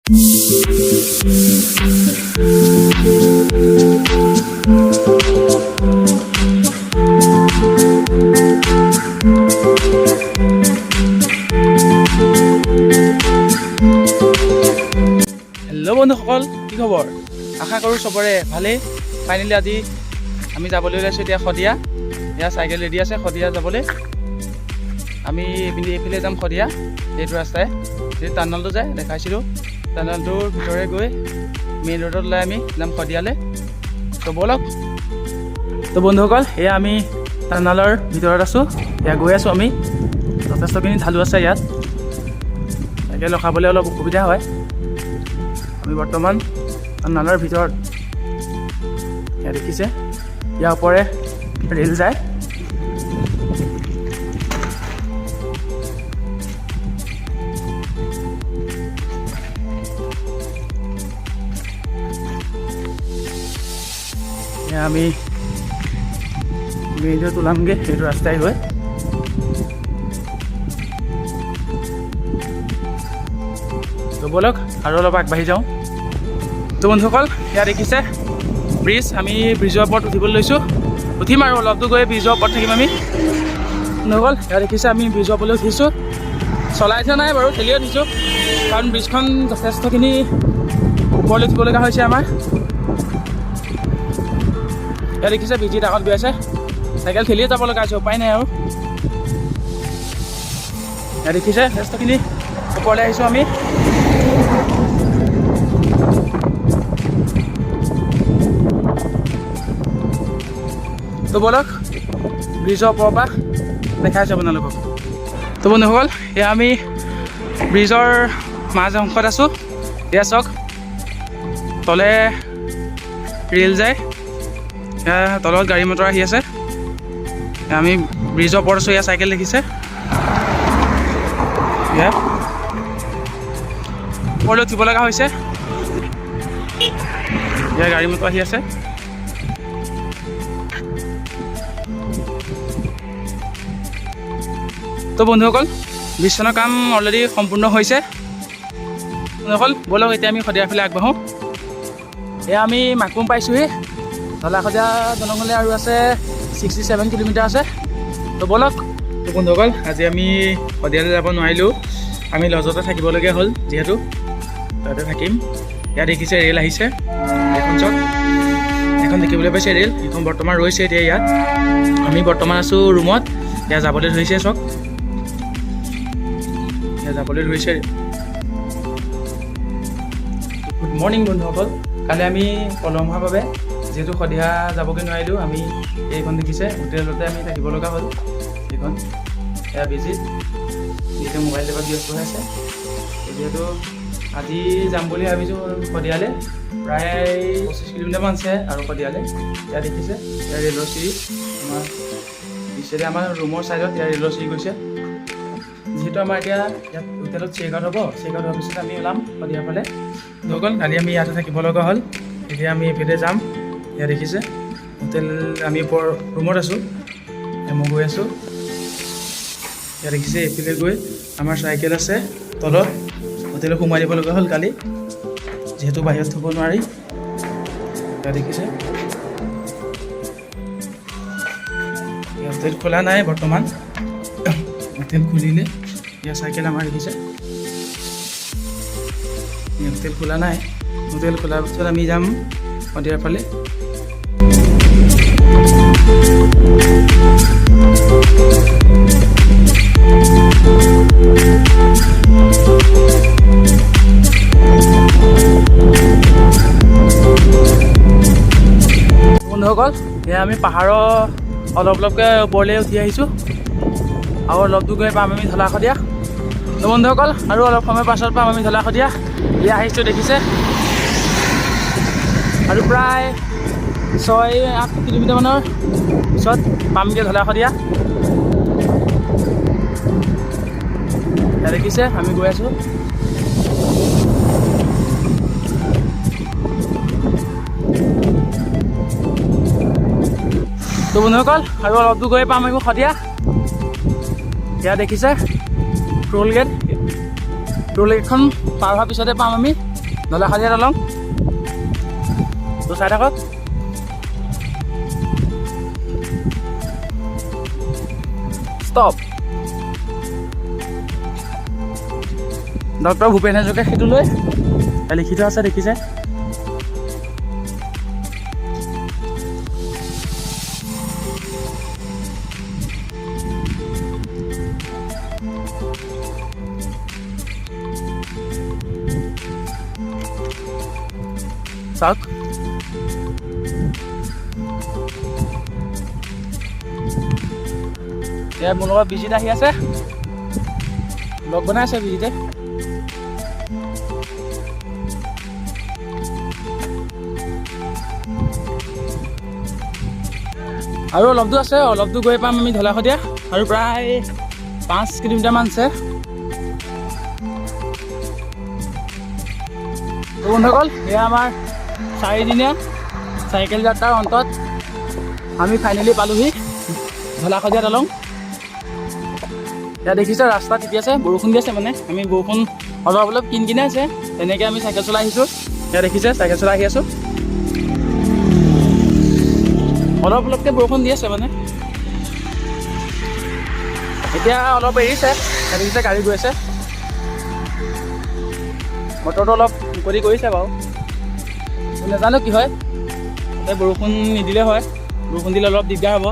Hello' বন্ধুসকল, কি খবৰ? আশা কৰোঁ চবৰে ভালেই। ফাইনেলি আজি আমি যাবলৈ ওলাইছোঁ এতিয়া শদিয়া। এয়া চাইকেল ৰেডি আছে শদিয়া যাবলৈ। আমি এইফালে যাম শদিয়া, এইটো ৰাস্তাই যিটো টানেলটো যায় দেখাইছিলোঁ। টানেলটোৰ ভিতৰে গৈ মেইন ৰোডত ওলাই আমি যাম শদিয়ালৈ। তো ব'লক। তো বন্ধুসকল, এয়া আমি টানেলৰ ভিতৰত আছোঁ। এয়া গৈ আছোঁ আমি। যথেষ্টখিনি ঢালু আছে ইয়াত, চাইকেল ৰখাবলৈ অলপ অসুবিধা হয়। আমি বৰ্তমান টানেলৰ ভিতৰত, এয়া দেখিছে ইয়াৰ ওপৰে ৰেল যায়। আমি মেইন ৰোড ওলামগৈ সেইটো ৰাস্তাই গৈ। তো ব'লক আৰু অলপ আগবাঢ়ি যাওঁ। তো বন্ধুসকল, ইয়াত দেখিছে ব্ৰিজ। আমি ব্ৰিজৰ ওপৰত উঠিবলৈ লৈছোঁ, উঠিম আৰু অলপ দূৰ গৈ ব্ৰিজৰ ওপৰত থাকিম আমি। বন্ধুসকল, ইয়াত দেখিছে আমি ব্ৰিজৰ ওপৰলৈ উঠিছোঁ। চলাই থোৱা নাই বাৰু, ঠেলিয়ে উঠিছোঁ, কাৰণ ব্ৰিজখন যথেষ্টখিনি ওপৰলৈ উঠিব লগা হৈছে আমাৰ। ইয়াত দেখিছে ব্ৰিজৰ আগত গৈ আছে, চাইকেল ঠেলিয়ে যাব লগা হৈছে, উপায় নাই আৰু। ইয়াত দেখিছে যথেষ্টখিনি ওপৰলৈ আহিছোঁ আমি। তো ব'লক ব্ৰিজৰ ওপৰৰ পৰা দেখাইছোঁ আপোনালোকক। তো বন্ধুসকল, এয়া আমি ব্ৰিজৰ মাজ অংশত আছোঁ। এয়া চাওক, তলে ৰেল যায়, এয়া তলত গাড়ী মটৰ আহি আছে। আমি ব্ৰিজৰ ওপৰত আছোঁ। এয়া চাইকেল দেখিছে, এয়া ওপৰলৈ উঠিব লগা হৈছে। এয়া গাড়ী মটৰ আহি আছে। তো বন্ধুসকল, ব্ৰিজখনৰ কাম অলৰেডি সম্পূৰ্ণ হৈছে। বন্ধুসকল ব'লক এতিয়া আমি শদিয়াৰ ফালে আগবাঢ়োঁ। এয়া আমি মাকুম পাইছোঁহি। ধলা শদিয়া দলঙলৈ আৰু আছে 67 কিলোমিটাৰ আছে। তো ব'লক। তো বন্ধুসকল, আজি আমি শদিয়ালৈ যাব নোৱাৰিলোঁ, আমি লজতে থাকিবলগীয়া হ'ল যিহেতু, তাতে থাকিম। ইয়াত দেখিছে ৰেল আহিছে, এখন চক এখন দেখিবলৈ পাইছে ৰেল, এখন বৰ্তমান ৰৈছে এতিয়া ইয়াত। আমি বৰ্তমান আছোঁ ৰুমত। এয়া যাবলৈ ধৰিছে চক, এয়া যাবলৈ ধৰিছে। গুড মৰ্ণিং বন্ধুসকল। কালি আমি পলম হোৱাৰ বাবে যিহেতু শদিয়া যাবগৈ নোৱাৰিলোঁ, আমি এইখন দেখিছে হোটেলতে আমি থাকিব লগা হ'ল। এইখন এয়া বিজিত যিহেতু মোবাইল টেপত ব্যস্ত হৈ আছে। যিহেতু আজি যাম বুলি ভাবিছোঁ শদিয়ালৈ, প্ৰায় 25 কিলোমিটাৰমান আছে আৰু শদিয়ালৈ। এয়া দেখিছে এয়া ৰেলৰ চিৰি, আমাৰ পিছতে আমাৰ ৰুমৰ ছাইডত এয়া ৰেলৰ চিৰি গৈছে। যিহেতু আমাৰ এতিয়া ইয়াত হোটেলত চেক আউট হ'ব, চেক আউট হোৱাৰ পিছত আমি ওলাম শদিয়াৰ ফালে। হৈ গ'ল, কালি আমি ইয়াতে থাকিব লগা হ'ল, এতিয়া আমি এইফালে যাম। এয়া দেখিছে হোটেল, আমি ওপৰ ৰুমত আছোঁ, মই গৈ আছোঁ। এয়া দেখিছে এইফালে গৈ আমাৰ চাইকেল আছে তলত, হোটেলত সোমাই দিব লগা হ'ল কালি, যিহেতু বাহিৰত থ'ব নোৱাৰি। এয়া দেখিছে হোটেল খোলা নাই বৰ্তমান, হোটেল খুলিলে। এয়া চাইকেল আমাৰ দেখিছে, হোটেল খোলা নাই। হোটেল খোলাৰ পিছত আমি যাম শদিয়াৰ ফালে। বন্ধুসকল, এয়া আমি পাহাৰৰ অলপ অলপকৈ ওপৰলৈ উঠি আহিছোঁ, আৰু অলপ দূৰ গৈ পাম আমি ধলা শদিয়া। তো বন্ধুসকল, আৰু অলপ সময় পাছত পাম আমি ধলা শদিয়া। এয়া আহিছোঁ দেখিছে, আৰু প্ৰায় 6-8 কিলোমিটাৰমানৰ পিছত পামগৈ ধলা শদিয়া। এয়া দেখিছে আমি গৈ আছোঁ। তো বন্ধুসকল, আৰু অলপ দূৰ গৈ পাম আমি শদিয়া। এয়া দেখিছে টোল গেটখন পাৰ হোৱাৰ পিছতে পাম আমি ধলাশদিয়া দলং। তো চাই থাকক। ষ্টপ। ডক্টৰ ভূপেন হাজৰিকা সেতু লৈ লিখি থোৱা আছে, দেখিছে। চাওক এয়া মোৰ লগত বিজিত আহি আছে, লগ বনাই আছে বিজিতে। আৰু অলপ দূৰ আছে, অলপ দূৰ গৈ পাম আমি ধলাশদিয়া, আৰু প্ৰায় 5 কিলোমিটাৰমান আছে। বন্ধুসকল, এয়া আমাৰ 4 দিনীয়া চাইকেল যাত্ৰাৰ অন্তত আমি ফাইনেলি পালোহি ধলাশদিয়া দলং। এয়া দেখিছে ৰাস্তা তিতি আছে, বৰষুণ দি আছে, মানে আমি বৰষুণ অলপ অলপ কিন কিনে আছে, তেনেকৈ আমি চাইকেল চলাই আহিছোঁ। এয়া দেখিছে চাইকেল চলাই আহি আছোঁ, অলপ অলপকৈ বৰষুণ দি আছে মানে। এতিয়া অলপ এৰিছে, দেখিছে গাড়ী গৈ আছে, বতৰটো অলপ মুকলি কৰিছে বাৰু। নাজানো কি হয়, তাতে বৰষুণ নিদিলে হয়, বৰষুণ দিলে অলপ দিগদাৰ হ'ব,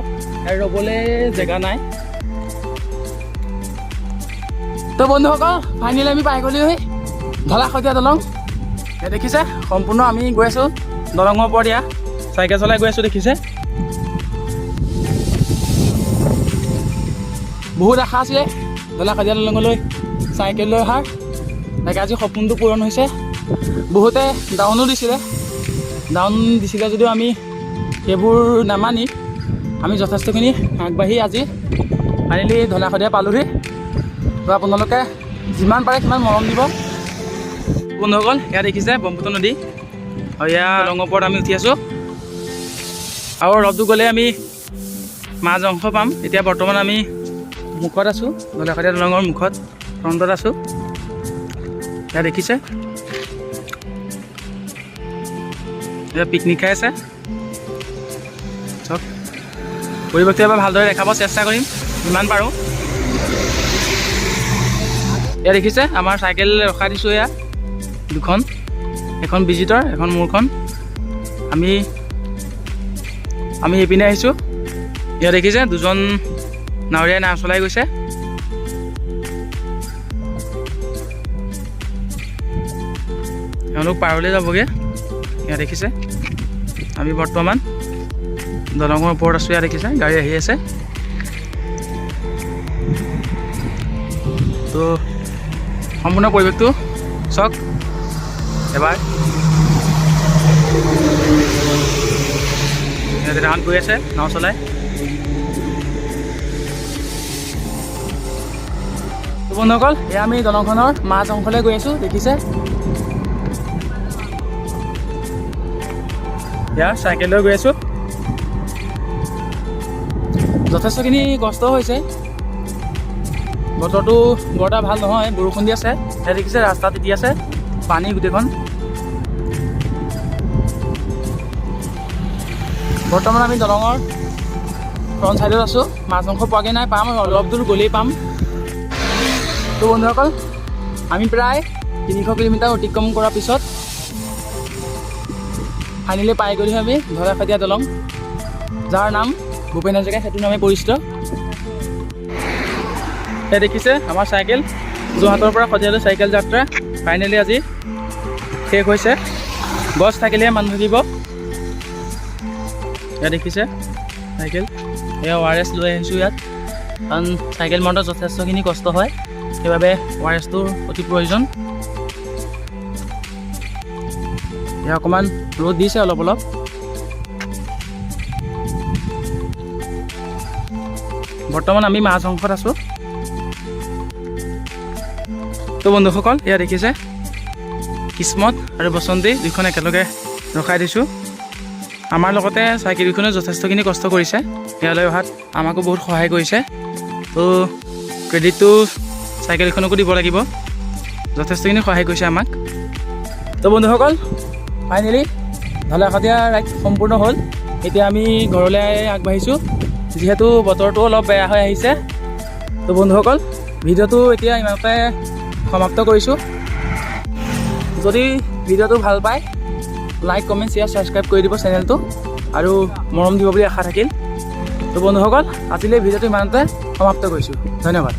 আৰু ৰ'বলৈ জেগা নাই। তো বন্ধুসকল, ফাইনেলি আমি পাই গ'লোহি ধলাশদিয়া দলং। দেখিছে সম্পূৰ্ণ আমি গৈ আছোঁ দলঙৰ ওপৰত, এয়া চাইকেল চলাই গৈ আছোঁ, দেখিছে। বহুত আশা আছিলে ধলাশদিয়া দলঙলৈ চাইকেল লৈ অহাৰ, তাকে আজি সপোনটো পূৰণ হৈছে। বহুতে ডাউনো দিছিলে যদিও আমি সেইবোৰ নামানি আমি যথেষ্টখিনি আগবাঢ়ি আজি ফাইনেলি ধলাশদিয়া পালোহি। তো আপোনালোকে যিমান পাৰে সিমান মৰম দিব। বন্ধুসকল, এয়া দেখিছে ব্ৰহ্মপুত্ৰ নদী, আৰু এয়া দলঙৰ ওপৰত আমি উঠি আছোঁ, আৰু অলপ দূৰ গ'লে আমি মাজ অংশ পাম। এতিয়া বৰ্তমান আমি মুখত আছোঁ, ধলাশদিয়া দলঙৰ মুখত ফ্ৰণ্টত আছোঁ। এয়া দেখিছে, এয়া পিকনিক খাই আছে। চাওক, পৰিৱেশটো এবাৰ ভালদৰে দেখাব চেষ্টা কৰিম যিমান পাৰোঁ। এয়া দেখিছে আমাৰ চাইকেল ৰখাই দিছোঁ, এয়া দুখন, এখন বিজিতৰ, এখন মোৰখন। আমি এইপিনে আহিছোঁ। এয়া দেখিছে দুজন নাৱৰীয়াই নাও চলাই গৈছে। তেওঁলোক পাৰলৈ যাবগৈ। এয়া দেখিছে আমি বৰ্তমান দলঙৰ ওপৰত আছোঁ, এয়া দেখিছে গাড়ী আহি আছে। তো সম্পূৰ্ণ পৰিৱেশটো চাওক এবাৰ। দেউতাহঁত গৈ আছে নাও চলাই। বন্ধুসকল, এয়া আমি দলংখনৰ মাজ অংশলৈ গৈ আছোঁ, দেখিছে। এয়া চাইকেল লৈ গৈ আছোঁ, যথেষ্টখিনি কষ্ট হৈছে, বতৰটো বৰ এটা ভাল নহয়, বৰষুণ দি আছে। এয়া দেখিছে ৰাস্তা তিতি আছে, পানী গোটেইখন। বৰ্তমান আমি দলঙৰ ফ্ৰণ্ট ছাইডত আছোঁ, মাজ অংশ পোৱাগৈ নাই, পাম আৰু অলপ দূৰ গ'লেই পাম। তো বন্ধুসকল, আমি প্ৰায় 300 কিলোমিটাৰ অতিক্ৰম কৰাৰ পিছত ফাইনেলি পাই গ'লোঁ আমি ধলাশদিয়া দলং, যাৰ নাম ভূপেন হাজৰিকা সেতু নামে পৰিচিত। এয়া দেখিছে আমাৰ চাইকেল যোৰহাটৰ পৰা শদিয়ালৈ চাইকেল যাত্ৰা ফাইনেলি আজি শেষ হৈছে। গছ থাকিলেহে মানুহ থাকিব। এয়া দেখিছে চাইকেল, এয়া ORS লৈ আহিছোঁ ইয়াত, কাৰণ চাইকেল মাৰোঁতে যথেষ্টখিনি কষ্ট হয়, সেইবাবে ORSটোৰ অতি প্ৰয়োজন। এয়া অকণমান ৰ'দ দিছে অলপ অলপ। বৰ্তমান আমি মাজ অংশত আছোঁ। তো বন্ধুসকল, এয়া দেখিছে কিসমত আৰু বসন্তী দুইখন একেলগে ৰখাই দিছোঁ। আমাৰ লগতে চাইকেলখনে যথেষ্টখিনি কষ্ট কৰিছে, ইয়ালৈ অহাত আমাকো বহুত সহায় কৰিছে। তো ক্ৰেডিটটো চাইকেলখনকো দিব লাগিব। যথেষ্টখিনি সহায় কৰিছে আমাক। তো বন্ধুসকল ফাইনেলি ঢলা-শদিয়া ৰাইড সম্পূৰ্ণ হ'ল। এতিয়া আমি ঘৰলৈ আগবাঢ়িছোঁ, যিহেতু বতৰটো অলপ বেয়া হৈ আহিছে। তো বন্ধুসকল ভিডিঅ'টো এতিয়া ইমানতে সমাপ্ত কৰিছোঁ। যদি ভিডিঅ'টো ভাল পায় লাইক, কমেণ্ট, শ্বেয়াৰ, ছাবস্ক্ৰাইব কৰি দিব চেনেলটো, আৰু মৰম দিব বুলি আশা থাকিল। তো বন্ধুসকল আজিলৈ ভিডিঅ'টো ইমানতে সমাপ্ত কৰিছোঁ। ধন্যবাদ।